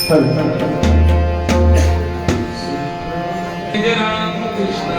जय राम कृष्ण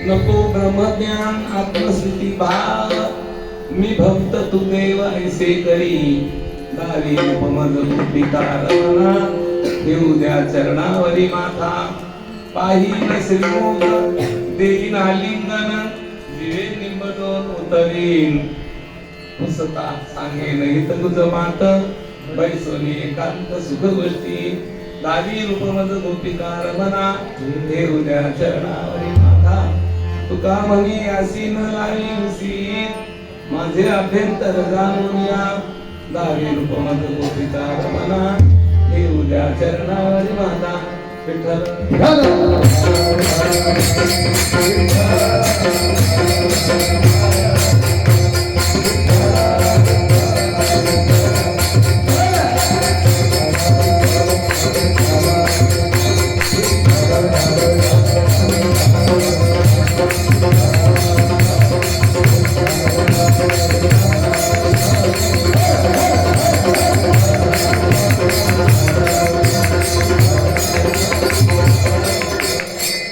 नको ब्रह्मज्ञान आत्मस्थिती भाव मी भक्त तू देव ऐसे करी दारी उपमद विकार मना देऊ द्या चरणावरी माथा पाहिन श्रीमुख देईन आलिंगन दिवे निंबडोन उतरीन पुसता सांगेन हित तुझ मात बैसोनी एकांत सुख गोष्टी दारी रूपमद गोपिकार मना देऊ द्या चरणावरी माथा तुका म्हणी असी न लावी उसी माझे अभ्यंतर जाणून या दारी रूपमद गोपिकार मना देऊ द्या चरणावरी माता विठ्ठल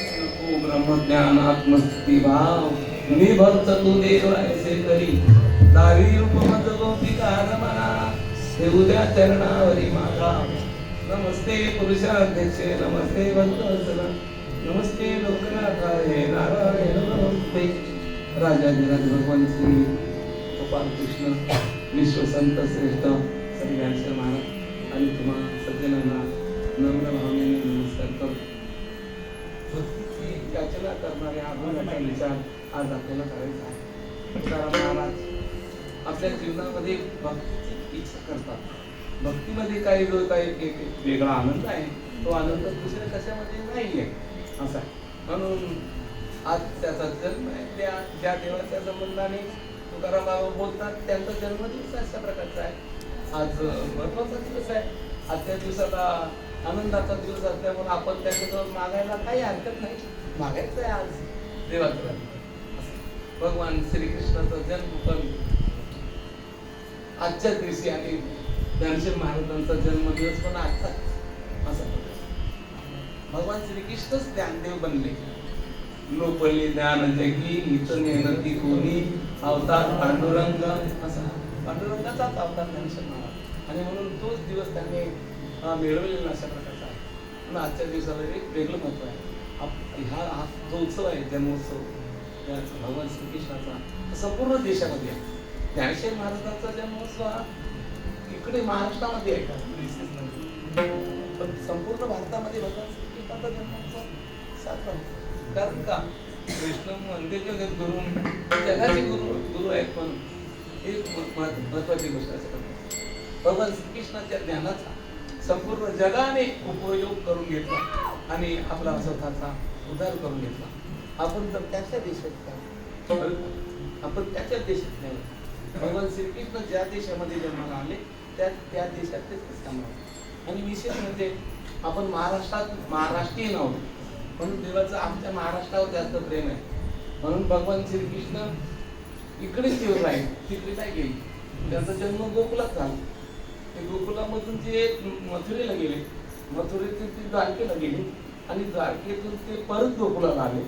ज्ञान आत्मस्थिती भाव मी भक्त तू देव ऐसे करी दारी रूपमद गोपिकार मना देऊ द्या चरणावरी माता नमस्ते पुरुषाध्यक्ष नमस्ते भक्तवत्सल नमस्ते लोकनाथाय नारायण नमस्ते राजाधिराज भगवान श्री गोपाल कृष्ण विश्वसंत श्रेष्ठ सगळ्यांचे महाराज आणि तुम्हा सज्जनांना नम्र भावनेने नमस्कार करतो याचना करणाऱ्या आव्हानाचा विचार आज आपल्याला करायचा आहे. तुकाराम महाराज आपल्या जीवनामध्ये भक्तीची इच्छा करतात भक्तीमध्ये काही जो काही एक वेगळा आनंद आहे, तो आनंद दुसऱ्या कशामध्ये नाहीये असा. म्हणून आज त्याचा जन्म आहे. ज्या देवाच्या संबंधाने तुकाराम बाबा बोलतात, त्यांचा जन्मदिवस अशा प्रकारचा आहे. आज महत्वाचा दिवस आहे. आजच्या दिवसाला आनंदाचा दिवस असल्यामुळे आपण त्याच्याजवळ मागायला काही हरकत नाही. मागायचं आहे आज देवाकडे. भगवान श्रीकृष्णाचा जन्म पण आजच्या दिवशी आणि ज्ञानेश्वर महाराजांचा जन्मदिवस पण आजचा असा. भगवान श्रीकृष्णच ज्ञानदेव बनले. लोपले ज्ञान जगी हित नेनती कोणी अवतार पांडुरंग असा. पांडुरंगाचाच अवतार ज्ञानेश्वर महाराज, आणि म्हणून तोच दिवस त्यांनी मिळवलेला अशा प्रकारचा आहे. म्हणून आजच्या दिवसाला एक वेगळं महत्व आहे. हा जो उत्सव आहे, जन्मोत्सव भगवान श्रीकृष्णाचा, संपूर्ण देशामध्ये आहे. ज्ञानेश्वर महाराजांचा जन्मोत्सव हा इकडे महाराष्ट्रामध्ये आहे का, पण संपूर्ण भारतामध्ये भगवान श्रीकृष्णाचा जन्मोत्सव साजरा होतो. कारण का, कृष्ण म्हणजे गुरु, जगाचे गुरु आहेत. पण एक महत्वाची गोष्ट असते, भगवान श्रीकृष्णाच्या ज्ञानाचा संपूर्ण जगाने उपयोग करून घेतला आणि आपला स्वतःचा उद्धार करून घेतला. आपण तर त्याच्या देशात, आपण त्याच्याच देशात नाही. भगवान श्रीकृष्ण ज्या देशामध्ये जन्माला आले त्या देशात तेच काम. आणि विशेष म्हणजे आपण महाराष्ट्रीयन आहोत, म्हणून देवाचं आमच्या महाराष्ट्रावर जास्त प्रेम आहे. म्हणून भगवान श्रीकृष्ण इकडेच येऊन राहील, तिकडे नाही गेली. त्यांचा जन्म गोकुलात झाला. ते गोकुलामधून ते मथुरेला गेले, मथुरेतून ते द्वारकेला गेले, आणि द्वारकेतून ते परत गोकुलाला आले.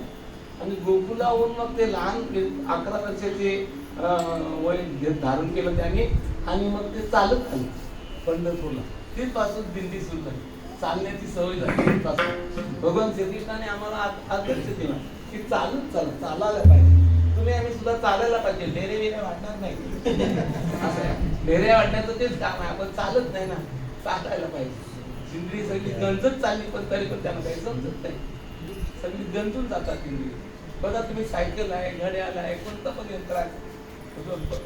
आणि गोकुलाहून मग ते लहान 11 वर्षाचे वय धारण केलं त्याने, आणि मग ते चालत आले पंढरपूरला. तिथपासून दिंडी सुरू झाली, चालण्याची सवय झाली. भगवान श्रीकृष्णाने आम्हाला आदर्श दिला की चालायला पाहिजे. तुम्ही आम्ही सुद्धा चालायला पाहिजे. ढेरे वाटणार नाही असं आहे. ढेरे वाटण्याचं तेच काम आहे. आपण चालत नाही ना, चालायला पाहिजे. दिंडी सगळी गंजत चालली, पण तरी पण त्यांना काही समजत नाही. सगळी गंजून जातात दिंडी. बघा तुम्ही, सायकल आहे, घड्याळ आहे, कोणतं पण यंत्र आहे,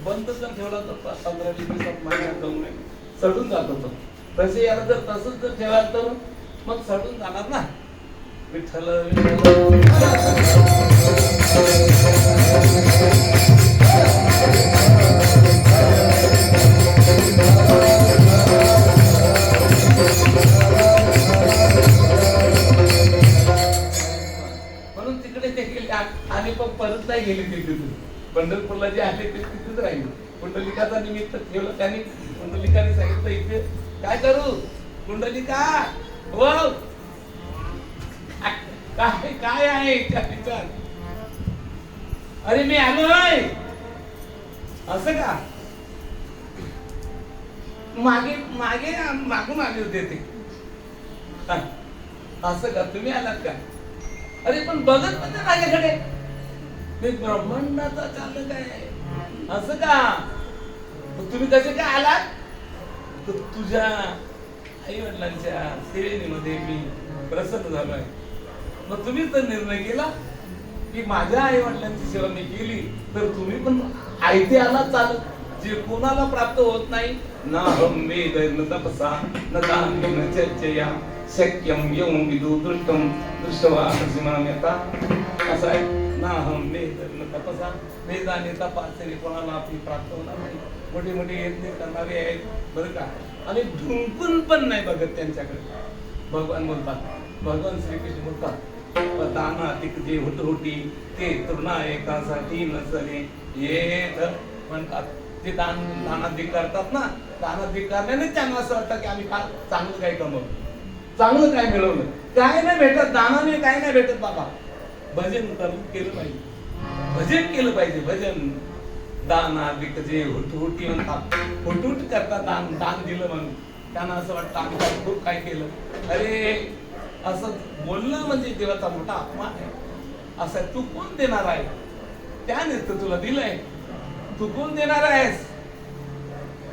बंद जर ठेवला तर 15-20 दिवसात मागे जाऊन सडून जात होतं. तसे याला जर तसंच जर ठेवाल तर मग सडून जाणार ना. विठ्ठल म्हणून तिकडे ते गेले आणि पण परत नाही गेले. तिथून पंढरपूरला जे आले ते तिथेच राहिले. कुंडलिकाचा निमित्त ठेवलं त्यांनी. कुंडलिकाने सांगितलं, इथे काय करू कुंडलिका, हो काय आहे त्या ठिकाण. अरे मी आलोय. असं का, मागून आले होते ते. असं का, तुम्ही आलात का. अरे पण बघत होते माझ्याकडे, मी ब्रह्मांडाचा चालक आहे. असं का, तुम्ही कसे काय आलात. तुझ्या आई वडिलांच्या सेवेमध्ये मी प्रसन्न झालोय. मग तुम्हीच तर निर्णय केला की माझ्या आई वडिलांची सेवा मी केली तर तुम्ही पण आयते आला चालत. जे कोणाला प्राप्त होत नाही, ना हम वेद न तपसा न दान न चर्चया शक्यम यम विदु दृष्टम दृष्टवा सीमान्यता. असं आहे ना, हम वेद न तपसा, वेदाने तपासणे कोणाला आपली प्राप्त होणार नाही. मोठे मोठे यज्ञ करणारे आहेत बरं का, आणि ढुंकून पण नाही बघत त्यांच्याकडे. भगवान बोलतात, भगवान श्रीकृष्ण बोलतात, दानाधिक जे होती ते तृणा एकासाठी नसले येत म्हणतात. ते दानाधिक करतात ना, दानाधिक करण्याने त्यांना असं वाटतं की आम्ही चांगलं काय कमवलं, चांगलं काय मिळवलं. काय नाही भेटत, दानाने काय नाही भेटत बाबा. भजन केलं पाहिजे, भजन केलं पाहिजे. भजन दानाधिक जे हुटहुटी म्हणतात, हुटहुट करतात. दान दिलं म्हणून त्यांना असं वाटतं आम्ही खूप काय केलं. अरे असं बोलणं म्हणजे देवाचा मोठा अपमान आहे. असं तू कोण देणार आहे, त्यानेच तर तुला दिलंय, तू कोण देणार आहेस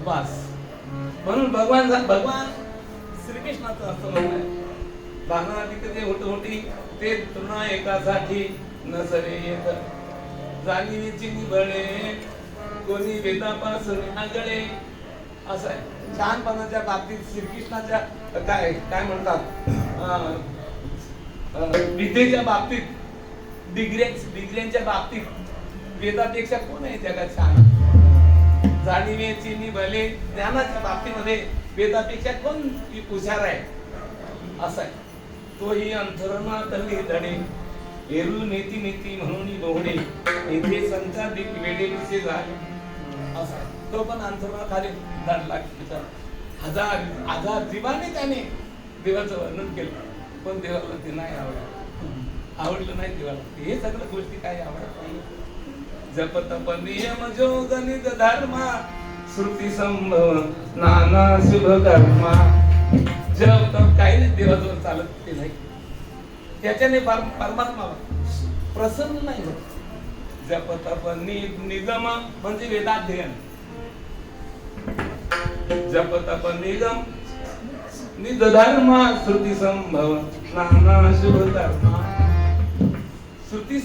बस. म्हणून भगवान श्रीकृष्णाचं असं म्हणणं आहे, दानाधिक जे हुटहुटी ते तृणा एकासाठी नसरे येत. जाणीवीची निबळे कोणी वेदापासून आगळे. असं आहे. शहाणपणाच्या बाबतीत श्रीकृष्णाच्या काय काय म्हणतात विद्येच्या बाबतीत डिग्र्यांच्या बाबतीत वेदापेक्षा कोण आहे जगात छान? जाणीवेची निभले ज्ञानाच्या बाबतीमध्ये वेदापेक्षा कोण हुशार आहे? असं आहे. तोही अंतरणातली धडे एरू नेती नेती म्हणून बहुडे येथे संचादिक वेडे विषय झाले. असं आहे. तो पण अंतरणाखाली धडला. हजार जीवाने त्याने देवाचं वर्णन केलं, पण देवाला ते नाही आवडलं नाही देवाला. हे सगळं गोष्टी काही आवडत नाही. जप तप नियम जोग निज धर्मा श्रुती संभव नाना शुभ कर्मा. जप तप काही नाही देवाजवळ चालत ते नाही. त्याच्याने परमात्मा प्रसन्न नाही होत. जप तप निगम म्हणजे वेदाध्ययन. जप तप निगम निज धर्मा श्रुती संभव नाना शुभ कर्मा. श्रुती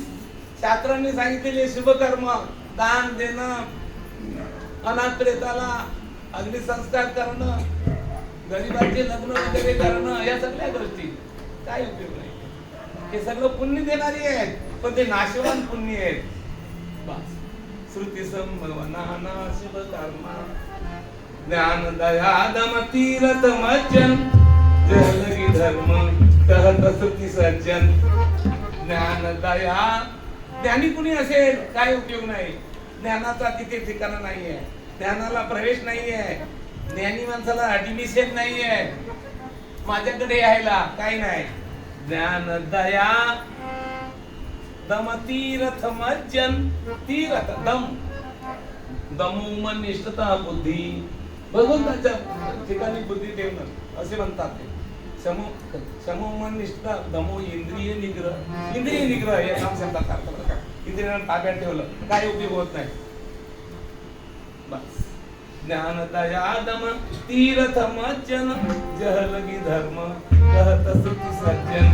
शास्त्रांनी सांगितलेले शुभ कर्म, दान देणं, अनाथ प्रेताला अग्निसंस्कार करणं, गरिबांचे लग्न वगैरे करणं, या सगळ्या गोष्टी काय उपयोग नाही. हे सगळं पुण्य देणारी आहेत, पण ते नाशवान पुण्य आहेत. बस श्रुती संभव नाना शुभ कर्मा. ज्ञान दया दम तीरथ मज्जन जलगी धर्म कहत श्रुती सज्जन. ज्ञान दया, ज्ञानी कुणी असेल काय उपयोग नाही. ज्ञानाचा तिथे ठिकाणा नाहीये, ज्ञानाला प्रवेश नाहीये, ज्ञानी माणसाला ऍडमिशन नाहीये माझ्याकडे यायला, काही नाही. ज्ञान दया दम तीरथ मज्जन. तीरथ दम, दमो मन निष्ठता बुद्धी, भगवंताच्या ठिकाणी बुद्धी ठेवणं असे म्हणतात ते. शमो मन निष्ठा, दमो इंद्रिय निग्रह. इंद्रिय निग्रह हे नाम शब्दात अर्थ बरं का. इंद्रियांना ताब्यात ठेवलं काय उपयोग होत नाही. बस ज्ञान दया दम तीरथ मज्जन जहलगी धर्म कहत श्रुती सज्जन.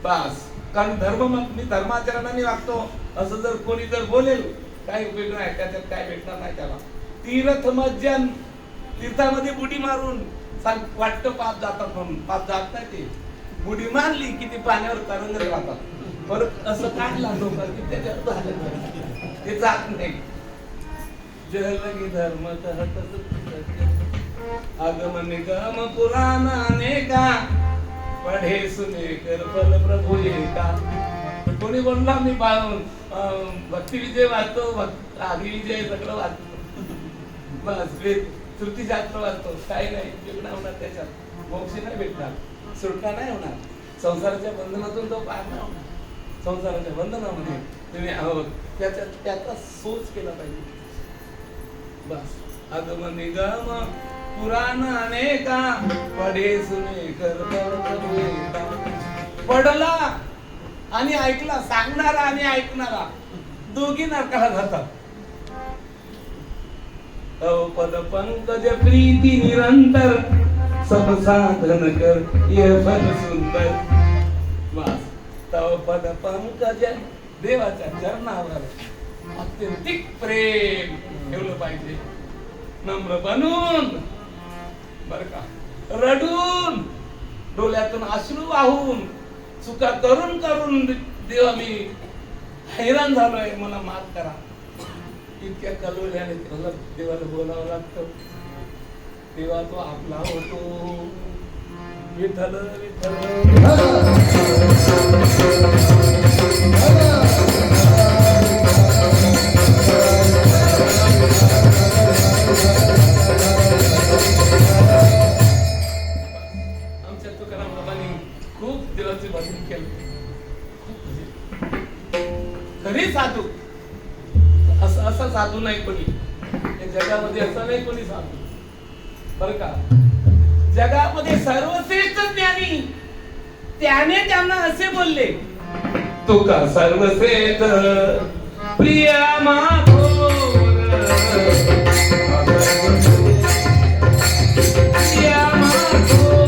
बस कारण धर्म, मग मी धर्माचरणाने वागतो असं जर कोणी जर बोलेल काय उपयोग नाही. त्याच्यात काय भेटणार नाही त्याला. तीर्थ मज्जन, तीर्थामध्ये बुडी मारून वाटतं पाप जातात म्हणून, पाप जात नाही. ते बुडी मारली की ते पाण्यावर तरंगत राहतात. परत असं काढला लोकांनी की त्याच्यात झालं ते जात नाही. जलगी धर्म आगम निगम पुराण अनेका पढे सुने कर फल प्रभू एका. कोणी बोलला मी भक्ती विजय वाचतो, आधी विजय सगळं वाचतो, बस श्रुतीशास्त्र वाचतो, काही नाही उपयोग नाही होणार. त्याच्यात मोक्ष नाही भेटणार, सुटका नाही होणार. संसाराच्या बंधनातून तो पार नाही होणार. संसाराच्या बंधनामध्ये तुम्ही आहोत त्याचा सोच केला पाहिजे. बस आगम निगम पुराण अनेका पढे सुने कर प्रभू एका. पडला आणि ऐकला, सांगणारा आणि ऐकणारा दोघी नरकाला जातात. पद पंकज प्रीती निरंतर सब साधन कर ये फल सुंदर. बस तव पद पंकज, देवाच्या चरणावर अत्यंतिक प्रेम ठेवलं पाहिजे. नम्र बनून बर का, रडून डोळ्यातून अश्रू वाहून चुका करून करून देवा मी हैराण झालोय, मला माफ करा. इतक्या कलवल्याने त्याला देवाला बोलावं लागतं. तेव्हा तो आपला होतो. विठ्ठल विठ्ठल. आमच्या तुकाराम बाबांनी खूप देवाचे भजन केलं. खरे साधू असं साधू नाही कोणी या जगामध्ये, असं नाही कोणी साधू बर का. जगामध्ये सर्वश्रेष्ठ ज्ञानी त्याने त्यांना असे बोलले, तुका सर्वश्रेष्ठ प्रिया माधोर प्रिया माधोर.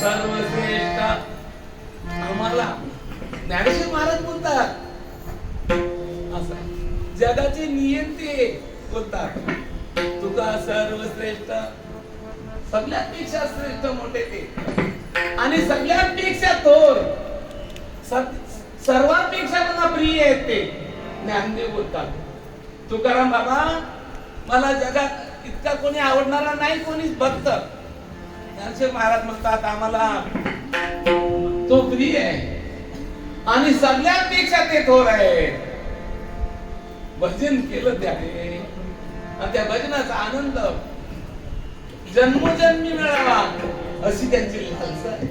सर्वश्रेष्ठ आम्हाला ज्ञानेश्वर महाराज बोलतात असं जगाचे नियंते बोलतात तुका सर्वश्रेष्ठ सगळ्यांपेक्षा श्रेष्ठ मोठे ते आणि सगळ्यांपेक्षा थोर सर्वांपेक्षा मला प्रिय आहेत ते ज्ञानदेव बोलतात तुकाराम बाबा मला जगात इतका कोणी आवडणारा नाही कोणीच भक्त ज्ञानेश्वर महाराज म्हणतात आम्हाला तो प्रिय आहे आणि सगळ्यांपेक्षा ते थोर आहे भजन केलं त्याने आणि त्या भजनाचा आनंद जन्मोजन्मी मिळावा अशी त्यांची लालसा आहे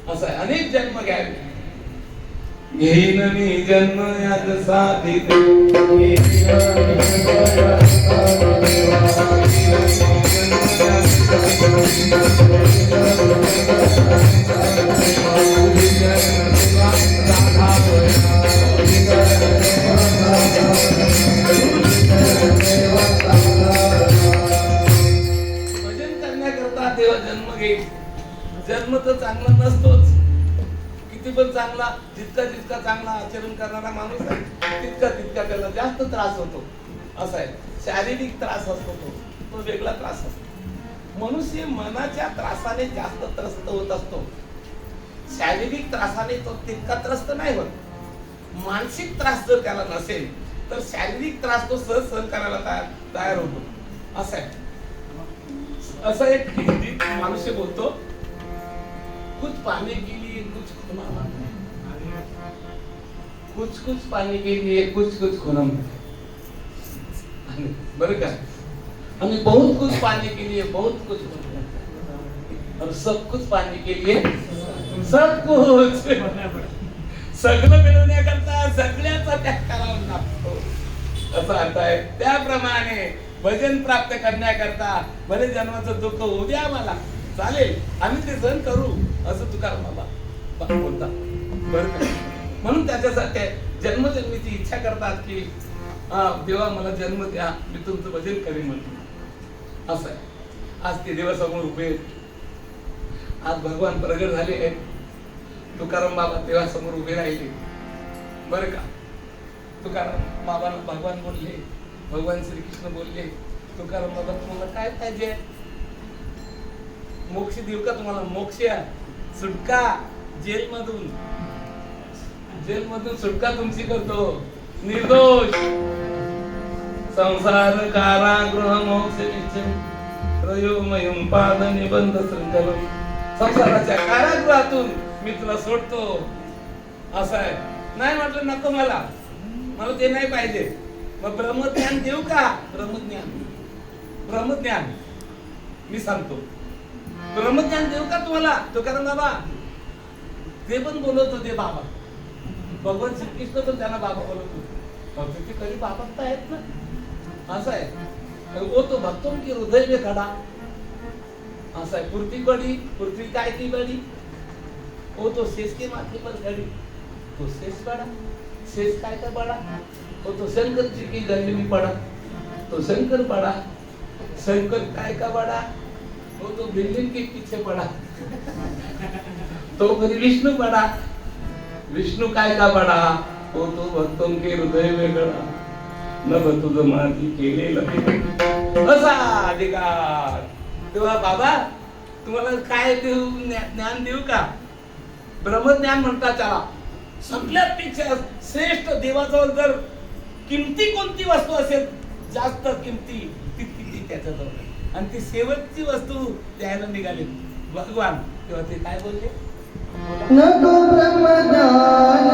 असं आहे अनेक जन्म घ्यावे घेईन मी जन्म यात साधित देवा जन्म घेईल जन्म तर चांगला नसतोच किती पण चांगला जितका चांगला आचरण करणारा माणूस आहे तितका त्याला जास्त त्रास होतो असा आहे शारीरिक त्रास असतो तो वेगळा त्रास असतो मनुष्य मनाच्या त्रासाने जास्त त्रस्त होत असतो शारीरिक त्रासाने तो तितका त्रस्त नाही होत मानसिक त्रास जर त्याला नसेल तर शारीरिक त्रास तो सहज सहन करायला तयार होतो असं आहे असं एक हिंदी मनुष्य बोलतो कुछ पाने के लिए कुछ खोना कुछ पाने के लिए कुछ खोना बरं का हमें बहुत कुछ पाने के लिए बहुत कुछ और सब कुछ पाने के लिए सब कुछ सगळं मिळवण्याकरता सगळ्याचा त्याग करावा लागतो असं अर्थ आहे त्याप्रमाणे भजन प्राप्त करण्याकरता भले जन्माचं दुःख होऊ द्या मला चालेल आम्ही ते सहन करू असं तुकाराम बाबा बोलतात बरं म्हणून त्याच्यासाठी जन्मजन्मीची इच्छा करतात की देवा मला जन्म द्या मी तुमचं भजन करीन म्हणतो असं आहे आज ते देवासमोर उभे आज भगवान प्रगट झाले आहेत तुकाराम बाबा देवासमोर उभे राहिले बरं का तुकाराम बाबांना भगवान बोलले भगवान श्रीकृष्ण बोलले तुकाराम बाबा तुम्हाला काय पाहिजे मोक्ष देऊ का तुम्हाला मोक्ष सुटका जेल मधून सुटका तुमची करतो निर्दोष संसार कारागृह मोक्ष निश्चय प्रयोमयम पाद निबंध संकलम संसाराच्या कारागृहातून मी तुला सोडतो असं आहे नाही म्हटलं नको मला ते नाही पाहिजे मग ब्रह्मज्ञान देऊ का ब्रह्मज्ञान मी सांगतो ब्रह्मज्ञान देऊ का तुम्हाला तुकाराम बाबा ते पण बोलत होते बाबा भगवान श्रीकृष्ण पण त्यांना बाबा बोलत होते ते कधी बाबा तर आहेत ना असं आहे वो तो भक्तों के हृदय में खड़ा असं आहे पृथ्वी काय की बड़ी वो तो शेष के माथे पर खड़ी तो शेष बड़ा शेष काय का बड़ा वो तो शंकर जी की गले में पड़ा तो शंकर पड़ा शंकर काय का बड़ा वो तो बिल्डिंग के पीछे पड़ा तो फिर विष्णु पड़ा विष्णु काय का बड़ा वो तो भक्तों के हृदय में गड़ा न तुझ माझी केलेलं असा अधिकार तेव्हा बाबा तुम्हाला काय देऊ ज्ञान देऊ का ब्रह्मज्ञान म्हणतात त्याला सगळ्यापेक्षा श्रेष्ठ देवाजवळ जर किमती कोणती वस्तू असेल जास्त किमती ती त्याच्याजवळ आणि ती शेवटची वस्तू द्यायला निघाली भगवान तेव्हा ते काय बोलले नको ब्रह्मज्ञान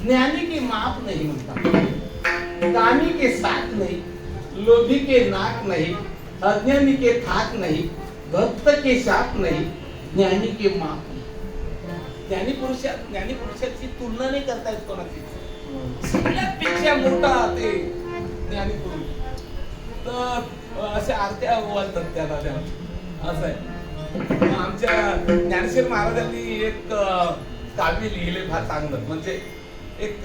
ज्ञानी के माप नहीं म्हणता, कामी के साथ नहीं, लोभी के नाक नहीं, अज्ञानी के थाक नहीं, भक्त के शाप नहीं, ज्ञानी के माप नहीं. ज्ञानी पुरुषाची तुलना नाही करता येत कोणाची. सगळ्यात पेक्षा मोठा ते ज्ञानी पुरुष. तर असे आरत्या बोलतात त्याला असं आहे. आमच्या ज्ञानेश्वर महाराजांनी एक काव्य लिहिले फार चांगलं, म्हणजे एक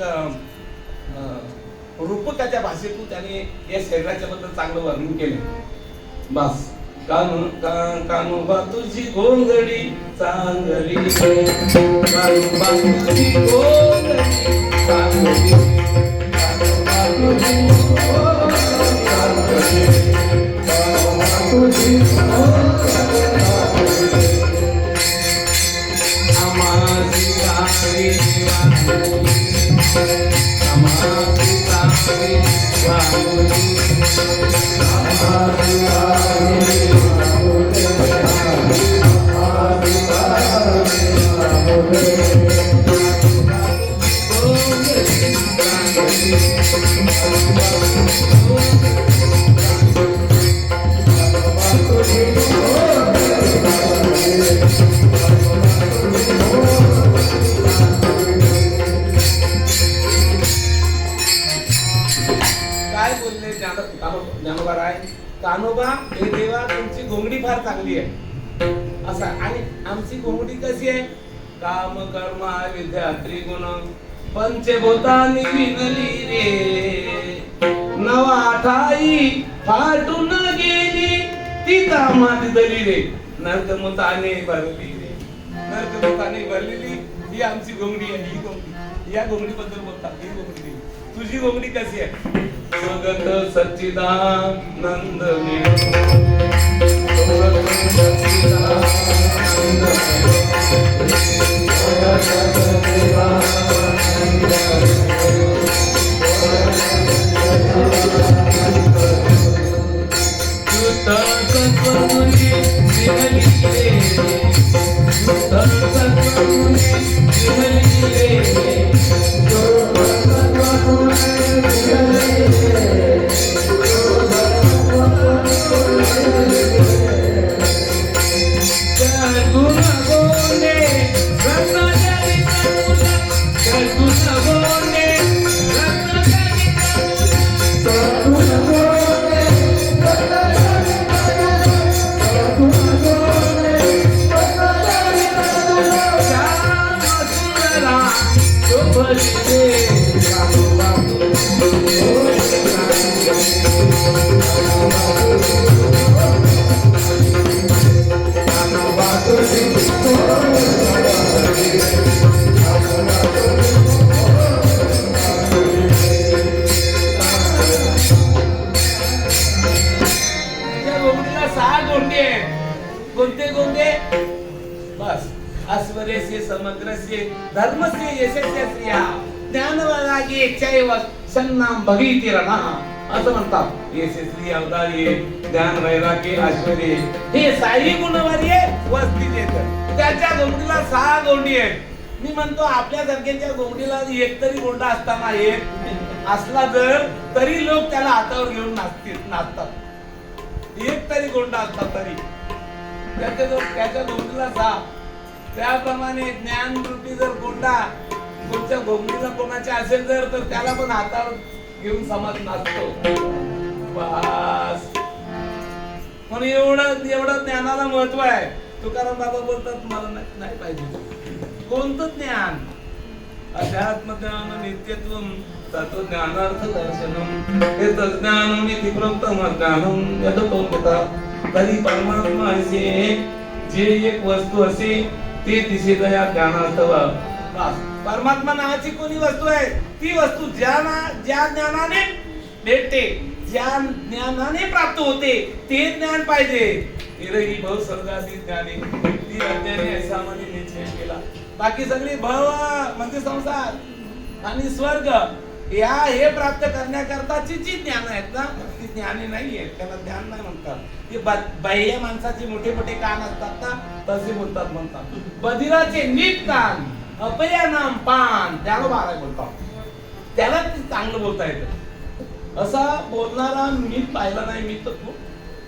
रूपकाच्या भाषेतून त्याने या शरीराच्या बद्दल चांगलं वर्णन केले. बस कानोबा तुझी घोंगडी चांगली, कानोबा तुझी घोंगडी चांगली, कानोबा तुझी घोंगडी चांगली, कानोबा तुझी घोंगडी चांगली. आमाजी गावी वांगोली, आमाजी गावी वांगोली, आमाजी गावी वांगोली, आमाजी गावी वांगोली. काय बोलले ज्ञानोबा राय, कान्होबा हे देवा तुमची घोंगडी फार चांगली आहे असा. आणि आमची घोंगडी कशी आहे? काम कर्म विद्या त्रिगुण पंचभूतानी विनली रे, नवा ठाई फाटून गेली ती तामात दली रे, नरकमुताने भरली रे, नरकमुताने भरलेली ही आमची घोंगडी आहे. ही घोंगडी, या घोंगडी बद्दल बोलतात. ही घोंगडी तुझी घोंगडी कशी आहे? स्वगत सच्चिदानंद मिळो, स्वगत सच्चिदानंद गोंडीला 6 गोंडे आहेत. कोणते गोंडे? बस अस्वरेसे समग्रसे धर्मसे यशस्यस्य या ज्ञानवैराग्ये चैव सन्नाम भगीतिरणा असं म्हणतात. यशस्वी अवतारी ज्ञान वैराग्य ऐश्वर्य हे 6 गुणवर्य वस्ती देतात. त्याच्या गोंडीला 6 गोंडी आहेत. मी म्हणतो आपल्या सारख्यांच्या गोंडीला एक तरी गोंडा असताना एक असला जर तरी लोक त्याला हातावर घेऊन नाचतात. एक तरी गोंडा असता तरी त्याच्या गोंडीला 6. त्याप्रमाणे ज्ञान रूपी जर गोंडा तुमच्या गोंडीला कोणाच्या असेल तर त्याला पण हातावर घेऊन समाज नाचतो. बस म्हणून एवढं ज्ञानाला महत्व आहे. तुकाराम बाबा बोलतात मला नाही पाहिजे कोणतं ज्ञान. अध्यात्म ज्ञान नित्यत्वम तत्वज्ञानार्थ दर्शनम हे ज्ञानम इति प्रोक्तम ज्ञानम यततोम्यता तरी परमात्मा असे जे एक वस्तू असे ते दिसे दया ज्ञानार्थवा. परमात्मा नावाची कोणी वस्तू आहे ती वस्तू ज्या ज्ञानाने भेटते ज्या ज्ञानाने प्राप्त होते ते ज्ञान पाहिजे. हिरही भव स्वर्गादी ज्ञानी ती अज्ञानी ऐसा मनी निश्चय केला. बाकी सगळी भव म्हणजे संसार आणि स्वर्ग या हे प्राप्त करण्याकरताची जी ज्ञान आहेत ना ती ज्ञानी नाही आहेत. त्याला ज्ञान नाही म्हणतात. ते बाह्य माणसाचे मोठे मोठे कान असतात ना तसे म्हणतात. बधिराचे नीट कान अपया नाम पान त्याला बारा बोलतात. त्याला चांगलं बोलता येतं. असा बोलणारा मी पाहिला नाही. मी तर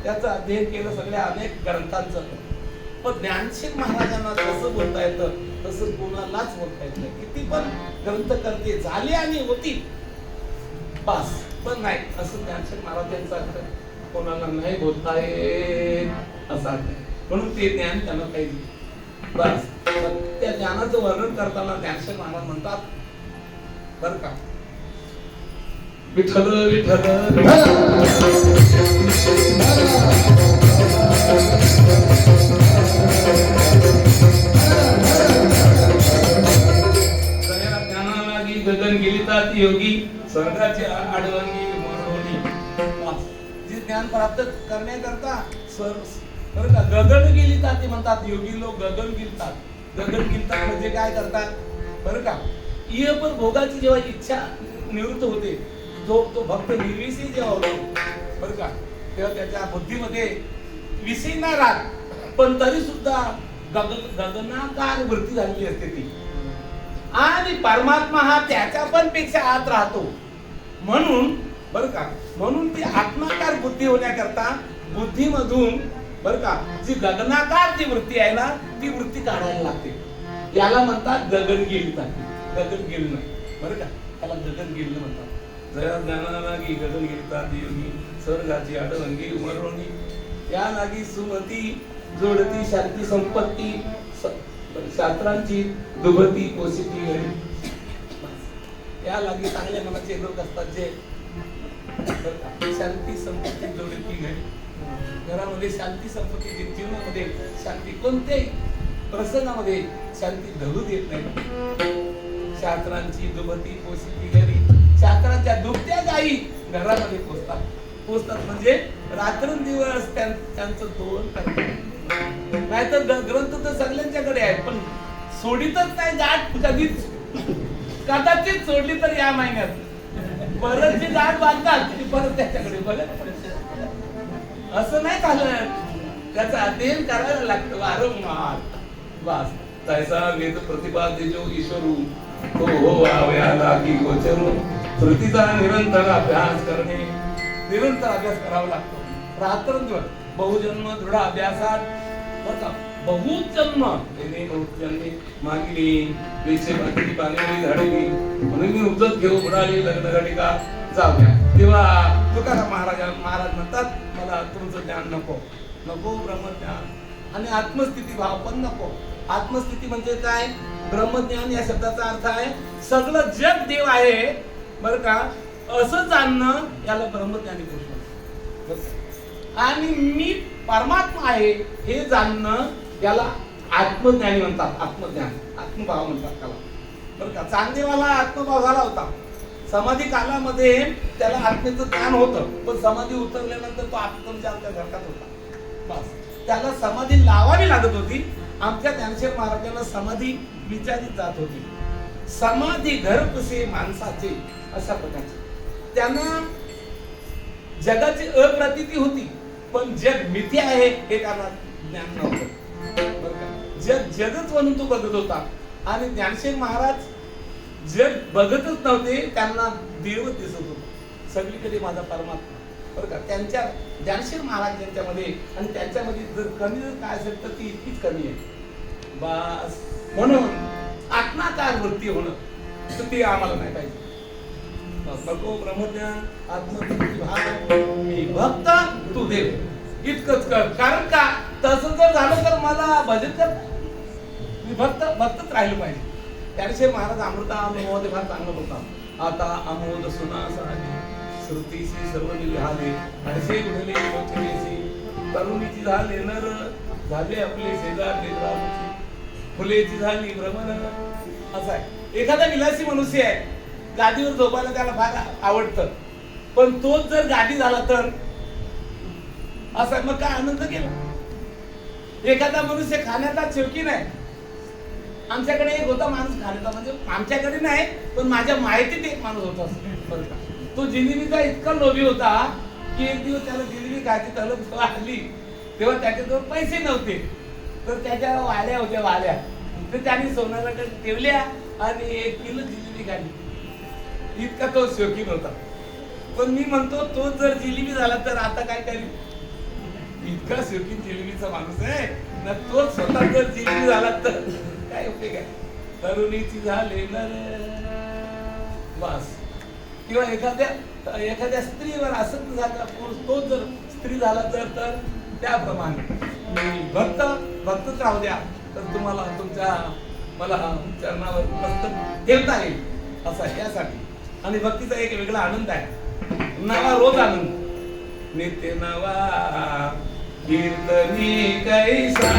त्याचं अध्ययन केलं सगळ्या अनेक ग्रंथांचं. पण ज्ञानशील महाराजांना जसं बोलता येतं तसं कोणालाच बोलता येत नाही. किती पण ग्रंथ करते झाले आणि होती बस पण नाही असं ज्ञानशील महाराजांचा अर्थ कोणाला नाही बोलता येत असा अर्थ. म्हणून ते ज्ञान त्यांना पाहिजे. बस त्या ज्ञानाचं वर्णन करताना ज्ञानशील महाराज म्हणतात बर का विठ्ठल विठ्ठल ज्ञानालागी गगन गेलितात योगी स्वर्गाची आडवंगी मोरवणी. जे ज्ञान प्राप्त करण्याकरता बरं का गगन गेलितात म्हणतात. योगी लोक गगन गिलतात. गगन गिलतात म्हणजे काय करतात बरं का इह पण भोगाची जेव्हा इच्छा निवृत्त होते तो भक्त निर्विषयी जेव्हा होतो बरं का तेव्हा त्याच्या बुद्धीमध्ये विषय नाही राहत पण तरी सुद्धा गगनाकार वृत्ती झालेली असते ती. आणि परमात्मा हा त्याच्या पण पेक्षा आत राहतो. म्हणून बरं का म्हणून ती आत्माकार बुद्धी होण्याकरता बुद्धीमधून बरं का जी गगनाकार जी वृत्ती आहे ना ती वृत्ती काढायला लागते. याला म्हणतात गगन गिलतात. गगन गिलणं बरं का त्याला गगन गिलणं म्हणतात. जया ज्ञानालागी गगन गिलतात योगी स्वर्गाची आडवंगी उमरवणी. या लागी सुमती जोडती शांती संपत्ती शास्त्रांची दुभती पोषिती घडी. या लागी चांगल्या मनाचे लोक असतात जे शांती संपत्ती जोडती घडी. घरामध्ये शांती संपत्ती जीवनामध्ये शांती कोणत्याही प्रसंगामध्ये शांती घडू देत नाही. शास्त्रांची दुभती पोषिती घडी. शास्त्राच्या दुभत्या गायी घरामध्ये पोचतात म्हणजे रात्रंदिवस त्यांचं दोन करतात. नाहीतर ग्रंथ तर सगळ्यांच्याकडे आहेत पण सोडीतच नाही गाठ कधीच. कदाचित सोडली तर या महिन्यात परत जी गाठ बांधतात ती परत त्याच्याकडे बघत असं नाही झालं. त्याचं अध्ययन करायला लागतं वारंवार. बस तैसा वेद प्रतिपाद्य जो ईश्वरू तो हो आवयाला की गोचरू. श्रुतीचा निरंतर अभ्यास करणे. निरंतर अभ्यास करावा लागतो. रात्रंदिवस बहुजन्म दृढ अभ्यासात बघा बहुजन्म जन्मे मागली वेचे बाकी पाणी झाडली म्हणून मी उपजत घेऊ बुडाली लग्न घटिका जाऊया. तेव्हा तुकाराम महाराज म्हणतात मला तुमचं ज्ञान नको नको ब्रह्मज्ञान आणि आत्मस्थिती भाव पण नको. आत्मस्थिती म्हणजे काय ब्रह्मज्ञान या शब्दाचा अर्थ आहे सगळं जग देव आहे बरं का असं जाणणं याला ब्रह्मज्ञानी पुरुष. आणि मी परमात्मा आहे हे जाणणं याला आत्मज्ञानी म्हणतात, आत्मज्ञान, आत्मभाव म्हणतात त्याला, बरं का. चांगदेवाला आत्मभाव झाला होता. समाधी कालामध्ये त्याला आत्मेचं ज्ञान होतं, पण समाधी उतरल्यानंतर तो आत्मज्ञानच्या घरकात होता. बस त्याला समाधी लावावी लागत होती. आमच्या ज्ञानेश्वर महाराजांना समाधी विचारित जात होती. समाधी घर कसे माणसाचे, अशा प्रकारचे. त्यांना जगाची अप्रतीती होती, पण जग मिथ्या आहे हे त्यांना ज्ञान नव्हतं. जग जगच म्हणून तो बघत होता. आणि ज्ञानेश्वर महाराज जग बघतच नव्हते, त्यांना देव दिसत होता सगळीकडे, माझा परमात्मा, बरं का. त्यांच्या ज्ञानेश्वर महाराज यांच्यामध्ये आणि त्यांच्यामध्ये जर कमी जर काय असेल तर ती इतकीच कमी आहे. बस म्हणून आत्माकार वृत्ती होणं तर ते आम्हाला नाही पाहिजे. नको ब्रह्मज्ञान आत्मवृत्ती भाव मी भक्त तू देव इतकंच कर. कारण का तसं जर झालं तर मला भजन कर, मी भक्तच राहिलं पाहिजे. त्याविषयी महाराज अमृता मध्ये फार चांगलं बोलतात. आता अमोद सुना साली श्रुतीशी सर्व निघाले, हरसे उठले लोचनेशी, तरुणीची झाले नर, झाले आपले शेजार नेत्राची, फुलेची झाली भ्रमण. असं आहे. एखादा विलासी मनुष्य आहे, गादीवर झोपायला त्याला फार आवडतं, पण तोच जर गादी झाला तर असं मग काय आनंद केला. एखादा मनुष्य खाण्याचा शौकीन आहे. आमच्याकडे एक होता माणूस खाण्याचा, म्हणजे आमच्याकडे नाही पण माझ्या माहितीत एक माणूस होता, बरं का. तो जिलेबीचा इतका लोभी होता की एक दिवस त्याला जिलेबी खायची तलब आली, तेव्हा त्याच्याजवळ पैसे नव्हते, तर त्याच्या वाल्या होत्या वाल्या, तर त्याने सोनाराकडे ठेवल्या आणि 1 किलो जिलेबी खाल्ली. इतका तो शौकीन होता. पण मी म्हणतो तो जर जिलेबी झाला तर आता काय करेल. इतका शौकीन जिलेबीचा माणूस आहे ना, तो स्वतः जर जिलेबी झाला तर काय उपयोग आहे. तरुणीची झाले नर, बस. किंवा एखाद्या स्त्रीवर आसक्त झाला, तो जर स्त्री झाला तर त्याप्रमाणे भक्तच राहू द्या, तर तुम्हाला तुमच्या मला चरणावर मस्तक ठेवता येईल असं यासाठी. आणि भक्तीचा एक वेगळा आनंद आहे. नवा रोज आनंद, नित्य नवा कीर्तनी कैसा,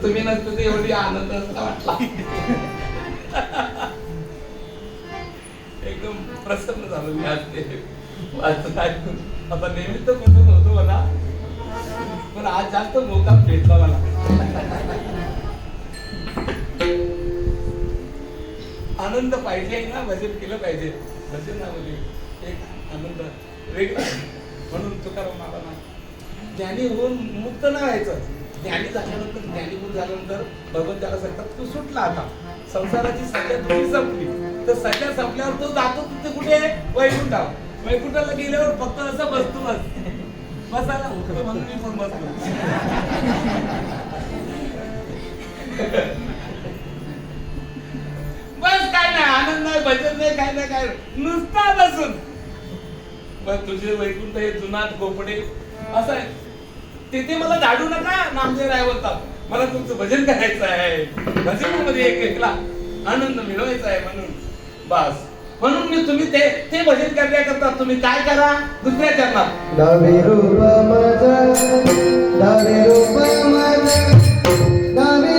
तुम्ही नसतो ते एवढी आनंद वाटला. एकदम प्रसन्न झालो मी आज ते वाचून ऐकून. आता नेहमी तर बसून होतो मला, पण आज जास्त मोका भेटला मला. आनंद पाहिजे ना, भजन केलं पाहिजे. भजनामध्ये एक आनंद वेगळा. म्हणून तुकाराम मला ज्ञानी होऊन मुक्त नाही व्हायचं. ज्ञानी झाल्यानंतर, ज्ञानीभूत झाल्यानंतर भगवंताला सांगतात तू सुटला, आता संसाराची सध्या तुझी संपली. तर सध्या संपल्यावर तो जातो तिथे कुठे, वैकुंठावर. वैकुंठाला गेल्यावर फक्त असं बसतो, बसायला म्हणून मी पण बसलो. बस काय नाही, आनंद नाही, भजन नाही, काय नाही, काय नुसता बसून. पण तुझे वैकुंठ हे जुनाट गोपडे असं आहे. तिथे मला धाडू नका नामदेव राय बोलतात, मला तुमचं भजन करायचं आहे, भजनामध्ये एकला आनंद मिळवायचा आहे म्हणून. बस म्हणून मी तुम्ही ते भजन करण्याकरता तुम्ही काय करा, दुसऱ्या चरणात दावे रूप माझा, दावे रूप माझा, दावे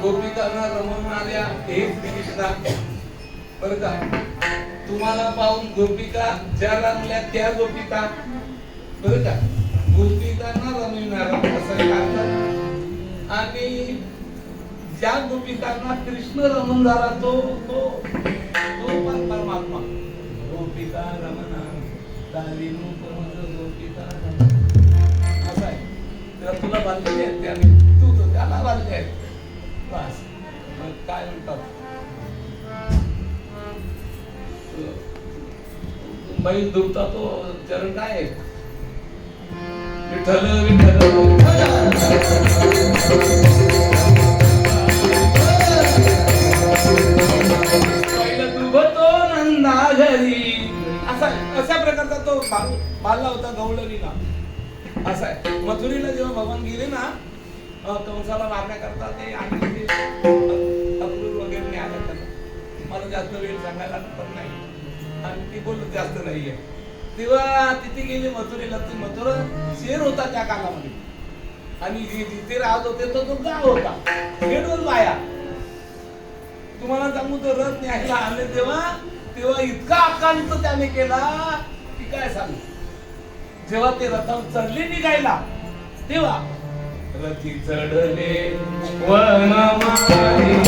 गोपिकांना रमवणाऱ्या हे कृष्णा बरं का. तुम्हाला पाहून गोपिका ज्या रमल्या त्या गोपिका बरं का, गोपिकांना रमविणारा असं एक अर्थ. आणि ज्या गोपिकांना कृष्ण रमून झाला तो तो तो परमात्मा. गोपिका रमणा दालिनू परमच गोपिका असं आहे. तर तुला बांधले आहेत त्याने, तू तर त्याला बांधले आहेत. बस मग काय म्हणतात, बैल दुखता तो चरण काय आहे, विठ्ठल विठ्ठल बैल दुभतो नंदा घरी. अशा प्रकारचा तो बालला होता गवळणीला. असा आहे. मथुरीला जेव्हा भगवान गेले ना कंसाला मारण्याकरता, ते आणि जास्त वेळ सांगायला पण नाही आणि ती बोलत जास्त नाहीये. तेव्हा तिथे गेले मथुरेला. ती मथुरा शहर होता त्या काळामध्ये आणि जिथे राहत होते तो गाव होता. खेडवल बाया. तुम्हाला सांगू तो रथ न्यायला आले तेव्हा इतका आकांत त्याने केला की काय सांगू. जेव्हा ते रथावर चढले निघायला तेव्हा रथी चढले वनमाळी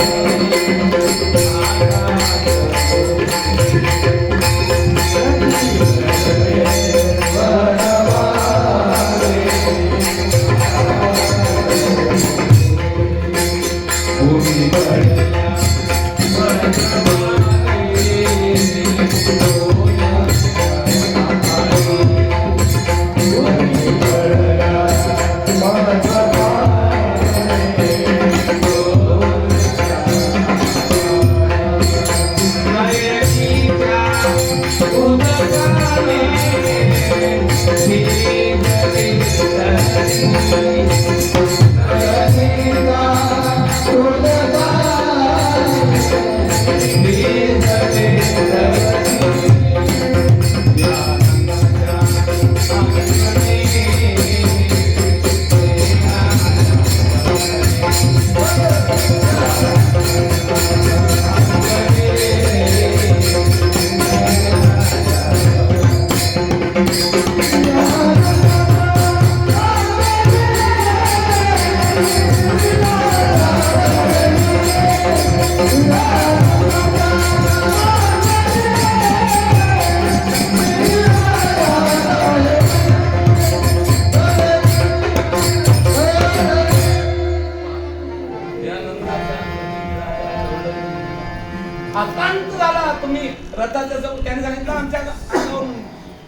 आकांत झाला. तुम्ही रथाच्या जवळ त्याने सांगितलं आमच्या अंगावरून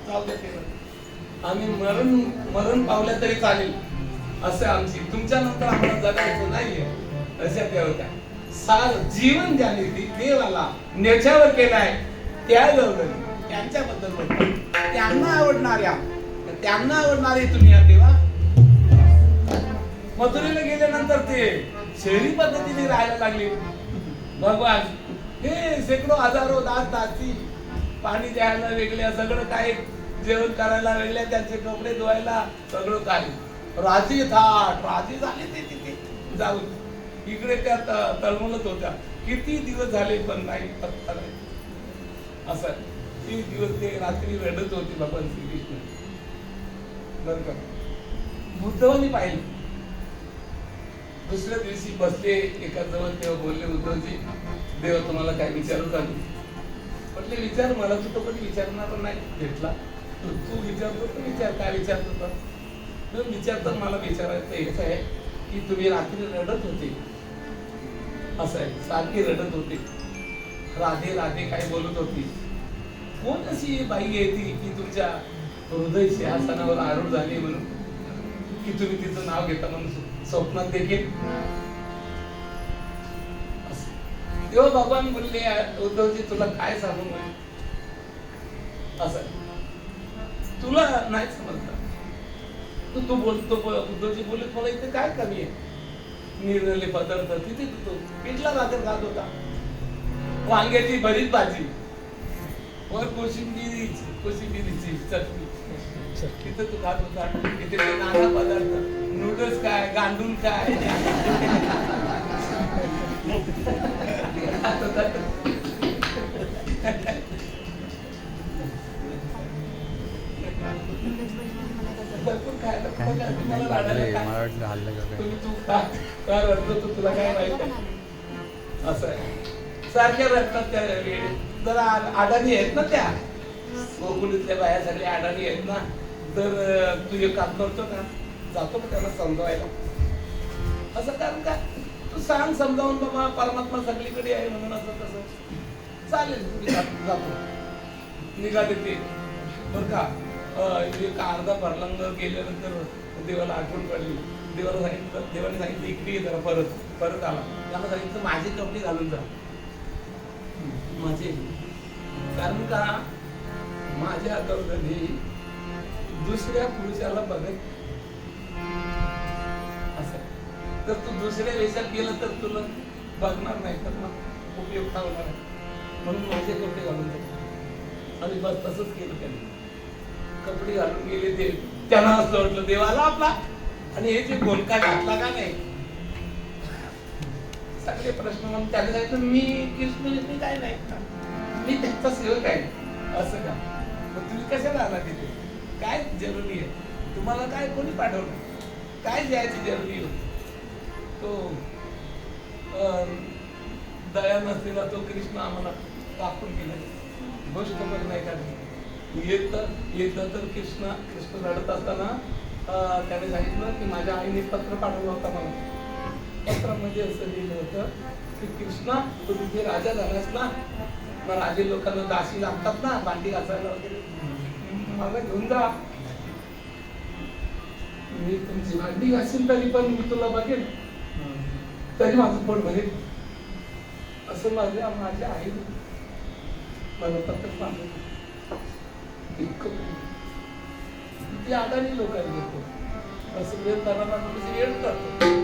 जाऊ द्या ते रथ. आम्ही मरण पावल्या तरी चालेल असं आमची. तुमच्या नंतर आम्हाला जगायचं नाहीये अशा त्या होत्या. सार जीवन ज्याने देवाला नेच्यावर केलाय त्या गवळणी त्यांच्याबद्दल बोलतो. त्यांना आवडणारे तुम्ही या देवा. मथुरेला गेल्यानंतर ते शहरी पद्धतीने राहायला लागले. भगवान हे शेकडो हजारो दास दासी पाणी द्यायला वेगळ्या सगळं काय जेवण करायला वेगळ्या त्यांचे कपडे धुवायला सगळं काय राजी झाले ते तिथे जाऊन. इकडे त्या तळमळत होत्या. किती दिवस झाले पण नाही पत्ता नाही. असं 3 दिवस ते रात्री रडत होते भगवान श्रीकृष्ण. बरं का बुद्धवानी पाहिलं. दुसऱ्या दिवशी बसले एका जवळ तेव्हा बोलले उद्धवजी देव तुम्हाला काय विचारू का. म्हटले विचार. मला तू पण विचारणार नाही भेटला. तू विचारतो तर विचार. काय विचारतो तर विचारतो. मला विचारायचं हेच आहे की तुम्ही रात्री रडत होते. असं आहे सारखी रडत होते. राधे राधे काय बोलत होती. कोण अशी बाई येते की तुमच्या हृदय सिंहासनावर आरूढ झाली म्हणून की तुम्ही तिचं नाव घेता म्हणून स्वप्नात देखील. तेव्हा भगवान बोलले उद्धवजी तुला काय सांगू म्हणे. असं तुला नाही समजलं. तू बोलतो उद्धवजी बोलले मला इथे काय कमी आहे. निरलेले पदार्थ तिथे तू पिठला भाकर खात होता. वांग्याची बरीच भाजी वर कोशिंबिरीची चटणी तिथे तू खात होता. तिथे नाना पदार्थ नूडल्स काय गांडून काय तुला काय माहित असं आहे. सारख्या रडतात त्या जरा अडाणी आहेत ना त्या गोकुळीतल्या बाया सगळ्या अडाणी आहेत ना. तर तू एक काम करतो का जातो का त्याला समजावायला. असं कारण का तू सांग समजावून बाबा परमात्मा सगळीकडे आहे म्हणून असं तसं चालेल. जातो निघाले ते बरं का. एक अर्धा फरलंग गेल्यानंतर देवाला आठवण पडली. देवाने सांगितलं इकडे जरा परत आला. त्याला सांगितलं माझे कपडे घालून जा. माझे कारण का माझ्या गौरवी दुसऱ्या पुरुषाला बघत असं. तर तू दुसऱ्या वेशात गेलं तर तुला बघणार नाही तर मग उपयोग होणार आहे. म्हणून माझे कपडे घालून जातो. आणि बस तसंच केलं त्यांनी. कपडे घालून गेले ते, त्यांना असं वाटलं देवाला आपला, आणि हे जे गोलका घातला का नाही, सगळे प्रश्न. म्हणून त्याने सांगितलं मी कृष्ण काय नाही, मी त्यांचा सेवक आहे. असं का? मग तुम्ही कशाला आला तिथे? काय जरुरी आहे तुम्हाला? काय कोणी पाठवलं? काय द्यायची जरुरी होती? तो दया नसलेला तो कृष्ण आम्हाला दाखवून गेला. गोष्ट पण नाही काढली. एकदा तर कृष्ण रडत असताना त्याने सांगितलं की माझ्या आईने पत्र पाठवलं होतं मला. पत्रामध्ये असं लिहिलं होतं की कृष्णा तू तिथे राजा झालास ना, मग राजे लोकांना दासी लागतात ना भांडी घासायला वगैरे, मला घेऊन जा. मी तुमची भांडी घासीन तरी पण मी तुला बघेन, तरी माझं पोट भरेल. असं माझ्या आई मला पत्र पाठवलं. किती अडाणी लोक आहेत. असं वेळ करायला वेळ करतो.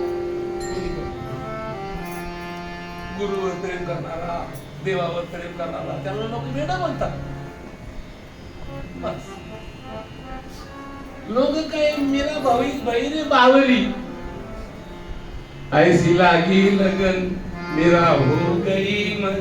गुरुवर प्रेम करणारा, देवावर प्रेम करणारा, त्याला लोक वेडा म्हणतात. बस लोक काय मेरा बहिरे बावली, ऐसी लागी लगन मेरा हो गई मन.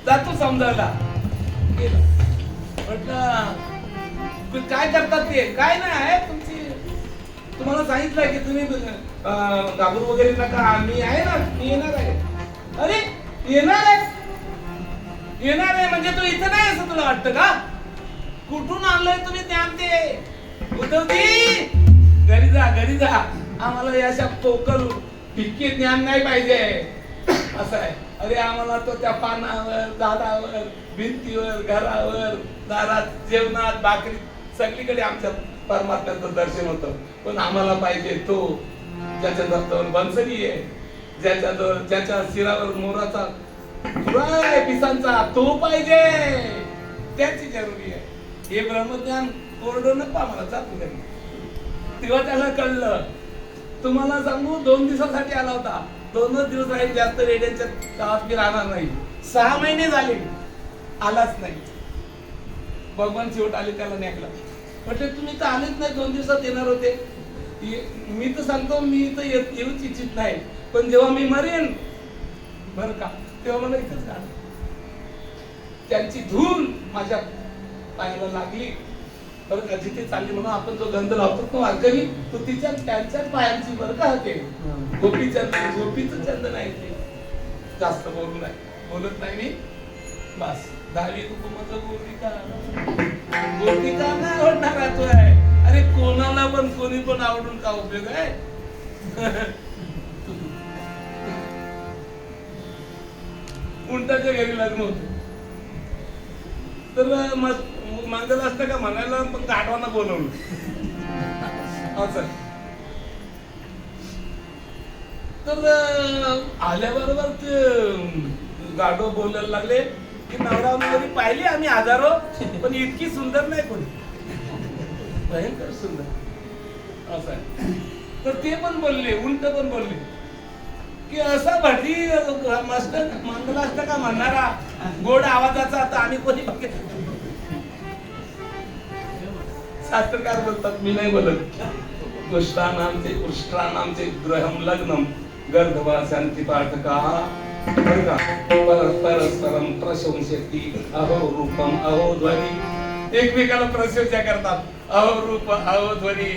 जातो समजायला गेला. म्हटलं काय करतात ते? काय नाही तुमची, तुम्हाला सांगितलं की तुम्ही घाबरू वगैरे नका, आम्ही आहे ना, मी येणार आहे. अरे येणार आहे? येणार आहे म्हणजे तू इथं नाही असं तुला वाटतं का? कुठून आणलंय तुम्ही ज्ञान ते? उद्धवजी घरी जा, घरी जा. आम्हाला याच्या पोकल इतके ज्ञान नाही पाहिजे. असं आहे. अरे आम्हाला तो त्या पानावर, झाडावर, भिंतीवर, घरावर, दारात, जेवणात, भाकरी, सगळीकडे आमच्या परमात्म्याचं दर्शन होतं. पण आम्हाला पाहिजे तो ज्याच्या दत्तावर बंसरी आहे, ज्याच्या शिरावर मोराचा तुरा आहे पिसांचा, तो पाहिजे. त्याची जरुरी आहे. हे ब्रह्मज्ञान कोरडं नको आम्हाला, जातो घरी. तेव्हा त्याला कळलं. तुम्हाला सांगू 2 दिवसासाठी आला होता. 2च दिवस राहील, जास्त रेड्यांच्या गावात मी राहणार नाही. 6 महिने झाले आलाच नाही. भगवान शेवट आले, त्याला नेकला. म्हटले तुम्ही तर आलेच नाही, 2 दिवसात येणार होते. मी तर सांगतो मी तर येऊच इच्छित नाही, पण जेव्हा मी मरेन बर का, तेव्हा मला इथंच काढ. त्यांची धूल माझ्या पायाला लागली बरं का, जिथे चालली म्हणून आपण जो गंध लावतो तो वारकरी, तो त्यांच्याच पायांची बरं का होते. गोपीचं चंदन आहे ते. जास्त बोलत नाही मी. बस 10वी कुटुंबाचं गोपिका नाही आवडणार तो आहे. अरे कोणाला पण कोणी पण आवडून का उपयोग आहे? उंटाच्या घरी लग्न होतं. तर मंगल असतं का म्हणायला पण गाढवांना बोलवलं. असं तर आल्याबरोबर ते गाढव बोलायला लागले की नवरा मुलगी पाहिली आम्ही हजारो, पण इतकी सुंदर नाही कोणी, भयंकर सुंदर असं आहे. तर ते पण बोलले, उंट पण बोलले की असा भटी मस्त मंगल असतं का म्हणणारा गोड आवाजाचा आता आम्ही कोणी बघितलं. शास्त्रकार बोलतात, मी नाही बोलत. कृष्णानामचे ग्रहम लग्नम गर्भवासांती पाठका परस्परम प्रशंसती अहो रूपम अहो ध्वनी. एकमेकाला प्रशंसा करतात, अहो रूप अहो ध्वनी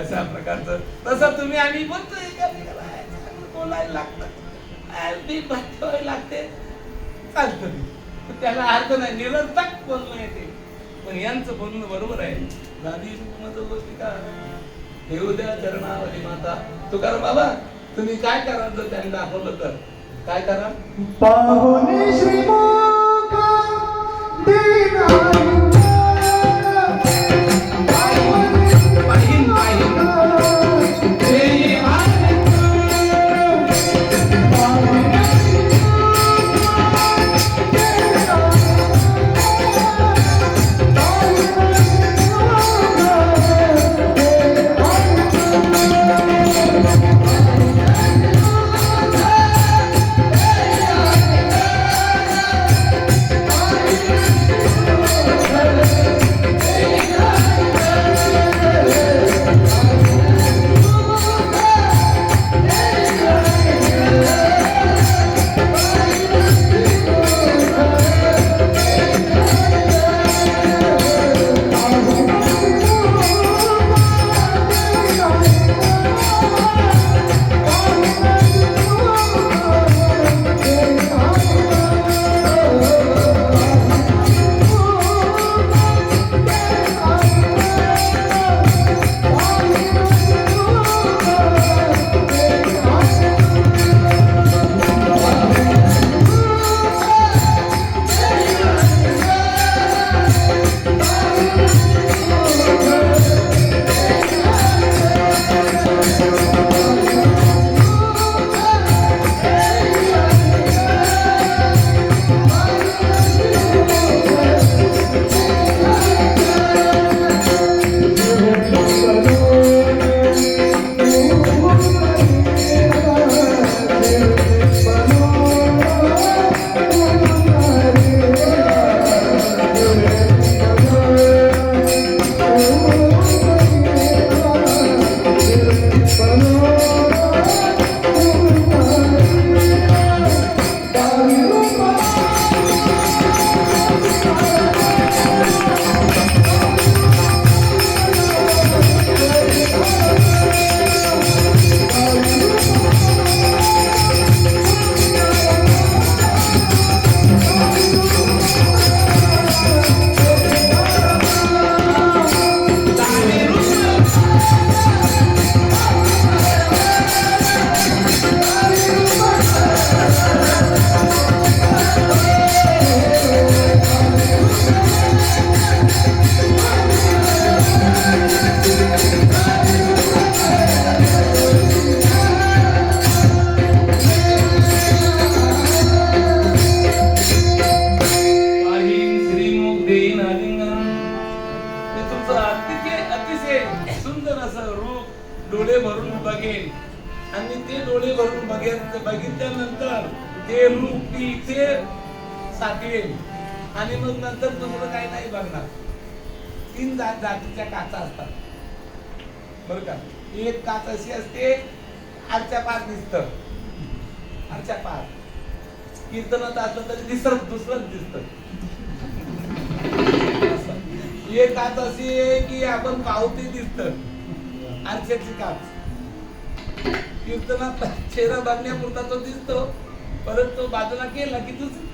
अशा प्रकारचं. तसं तुम्ही आम्ही बोलतो एकामेकाला बोलायला लागतं, लागते चालतं. त्याला अर्थ नाही, निरर्थक बोलणं येते. पण यांचं बोलणं बरोबर आहे. दादी माझं गोष्टी का हे उद्या चरणावली माता. तुकाराम बाबा तुम्ही काय करा जर त्यांनी दाखवलं तर काय करा. पाहुणे श्रीमुख दीनाई पाहिन पाहिन डोळे भरून बघेन आणि ते डोळे भरून बघितल्यानंतर ते रूप इथे साठवेल आणि मग नंतर दुसरं काही नाही बघणार. 3 जातीच्या काचा असतात बरं का. एक काच अशी असते आरच्या पार दिसतं, आरच्या पार कीर्तनात असलं तरी दुसरंच दिसतं. एक काच अशी आहे की आपण पावती दिसतं, आरशाची काच. कीर्तनात चेहरा बघण्यापुरता तो दिसतो, परत तो बाजूला केला की दुसरं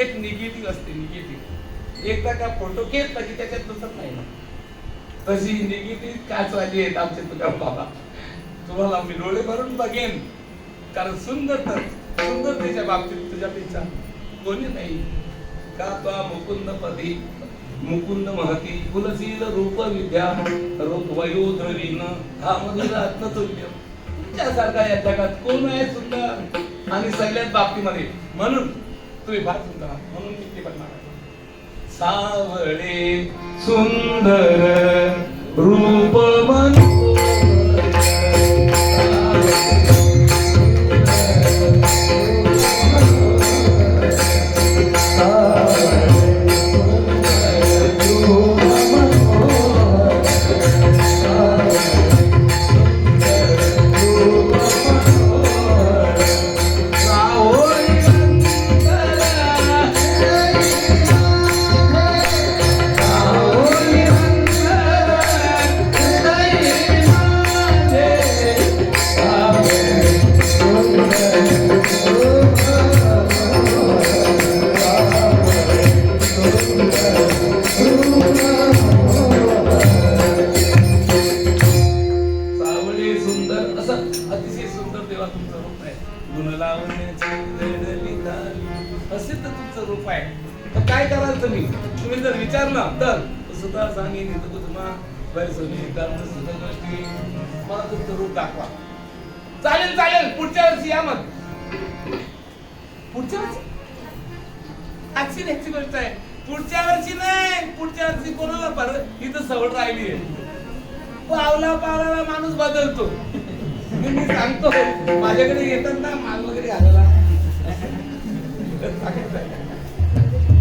एक निगेटिव्ह असते. निगेटिव्ह एकदा का फोटो घेतला की त्याच्यात दुसरं नाही. तशी निगेटिव्ह काचवाली आहेत आमचे तुकाराम बाबा. तुम्हाला मी डोळे भरून बघेन कारण सुंदर तर सुंदरतेच्या बाबतीत तुझ्यापेक्षा कोणी नाही. का तो मुकुंद पदी मुकुंद महती कुलशील रूप विद्या रूप वयोद्रवीन हा रत्न तुल्य. तुझ्यासारखा या जगात कोण आहे सुंदर आणि सगळ्याच बाबतीमध्ये. म्हणून तुम्ही फार सुंदर आहात. म्हणून मी ते बनणार सावळे सुंदर रूप काय कराल तुम्ही जर विचारलं तर सुद्धा सांगेन मला तुमचं रूप दाखवा. चालेल पुढच्या वर्षी या. मग पुढच्या वर्षी आजची ह्याची गोष्ट आहे. पुढच्या वर्षी नाही, पुढच्या वर्षी कोणाला परत इथं सवड राहिली आहे. पावला माणूस बदलतो. मी सांगतो माझ्याकडे येतात ना माल वगैरे घालायला.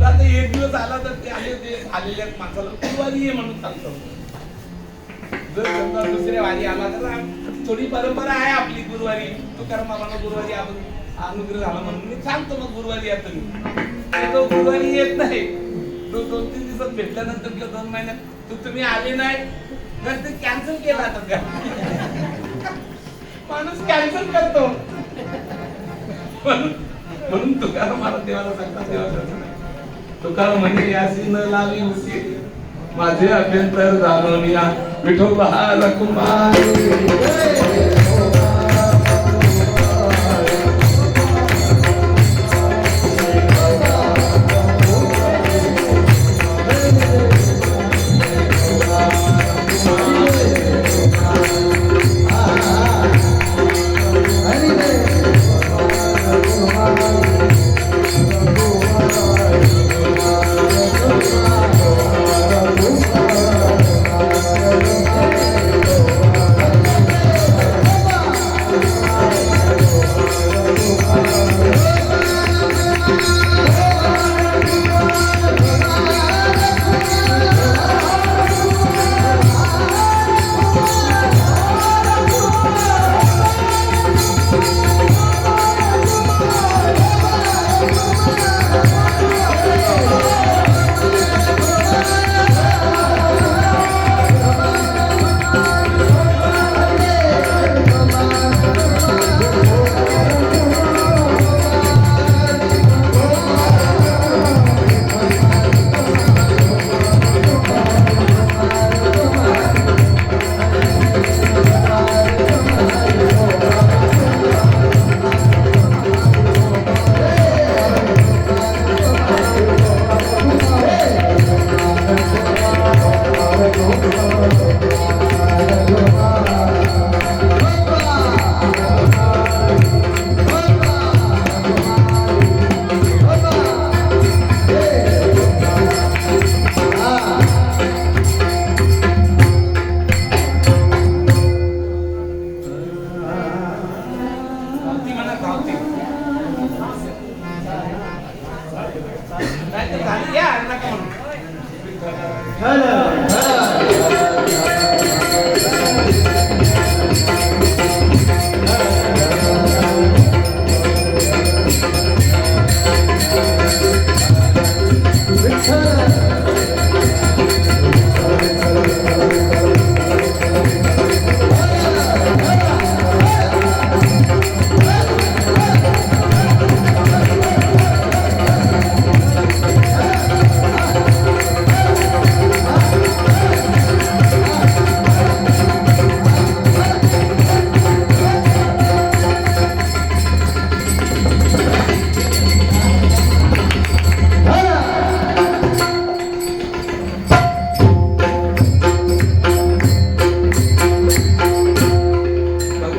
आता एक दिवस आला तर ते आलेल्या माणसाला गुरुवारी ये म्हणून सांगतो. जर समजा दुसऱ्या वारी आला तर थोडी परंपरा आहे आपली गुरुवारी. तुकाराम बाबांना गुरुवारी आपण अनुग्रह झाला म्हणून मी सांगतो मग गुरुवारी या तुम्ही. तो गुरुवारी येत नाही. तो 2-3 दिवसात भेटल्यानंतर किंवा 2 महिन्यात तुम्ही आले नाही तर ते कॅन्सल केला आता का माणूस कॅन्सल करतो. म्हणून तुकाराम मला देवाला सांगतात देवाला तुकाराम म्हणे यासी न लावी होती माझे अभ्यंतर जाणून या विठोबा रकुमार.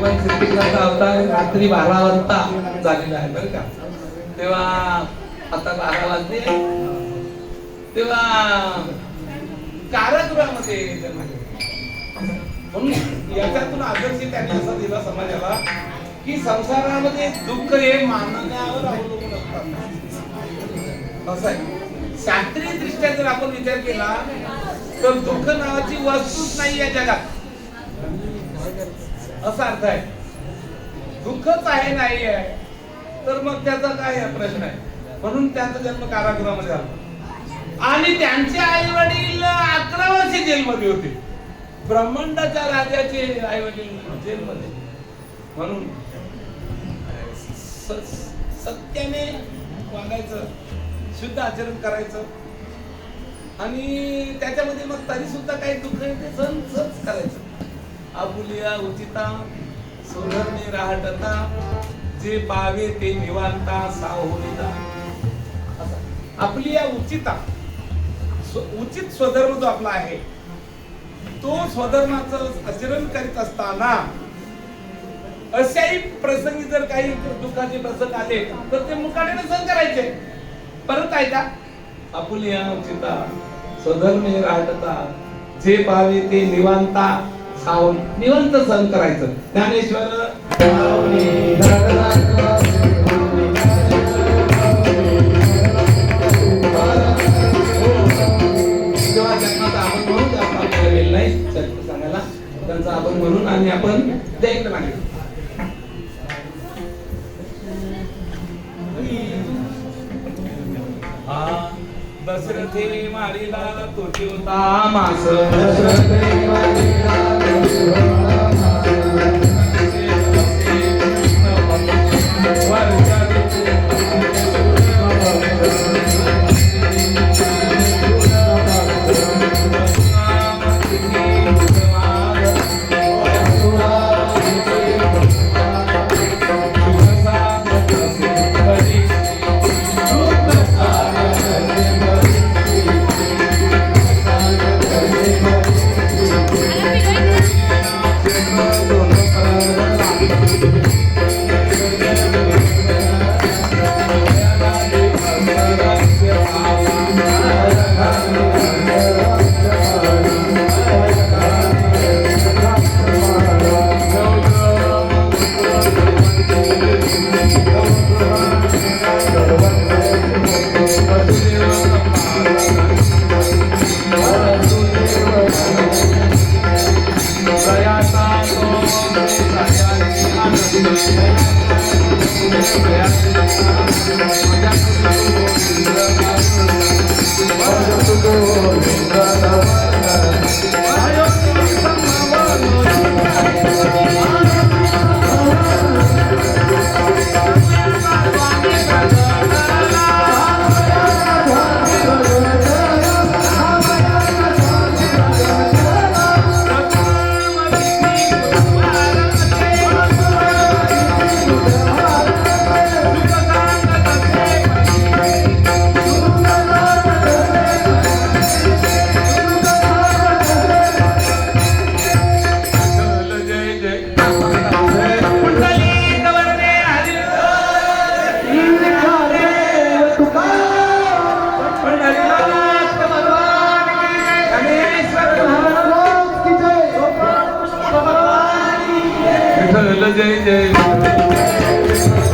भगवान श्रीकृष्णाचा अवतार रात्री 12 वाजता झालेला आहे बरं का. तेव्हा आता 12 वाजले, तेव्हा कारागृहामध्ये जन्म घेतला. म्हणून याच्यातून आदर्श त्यांनी असा दिला समाजाला की संसारामध्ये दुःख हे मानण्यावर अवलंबून असतात. असं आहे. शास्त्रीय दृष्ट्या जर आपण विचार केला तर दुःख नावाची वस्तूच नाही या जगात, असा अर्थ आहे. दुःखच आहे नाही आहे तर मग त्याचा काय प्रश्न आहे. म्हणून त्यांचा जन्म कारागृहामध्ये झाला आणि त्यांचे आई वडील 11 वर्षे जेलमध्ये होते. ब्रह्मांडाच्या राजाचे आई वडील जेलमध्ये. म्हणून सत्याने वागायचं, शुद्ध आचरण करायचं आणि त्याच्यामध्ये मग तरी सुद्धा काही दुःख आहे ते सहन करायचं. आपुलिया उचिता सुधरणे राहटता, जे पावे ते निवांता साहोनिता. आपली या उचिता उचित स्वधर्म जो आपला आहे तो स्वधर्माचं आचरण करीत असताना अशाही प्रसंगी जर काही दुःखाचे प्रसंग आले तर ते मुकाट्याने सहन करायचे. परत ऐका, आपुलिया उचिता स्वधर्मे राहटता, जे पावे ते निवांता सावून. निवांत सहन करायचं. ज्ञानेश्वर जेव्हा जन्माचा आपण म्हणून आपल्याला वेळ नाही सांगायला, त्यांचा आपण म्हणून आणि आपण द्यायचं मागे. दशरथे मारिला तोची होता मास, दशरथे मारिला तोची होता मास. जय जय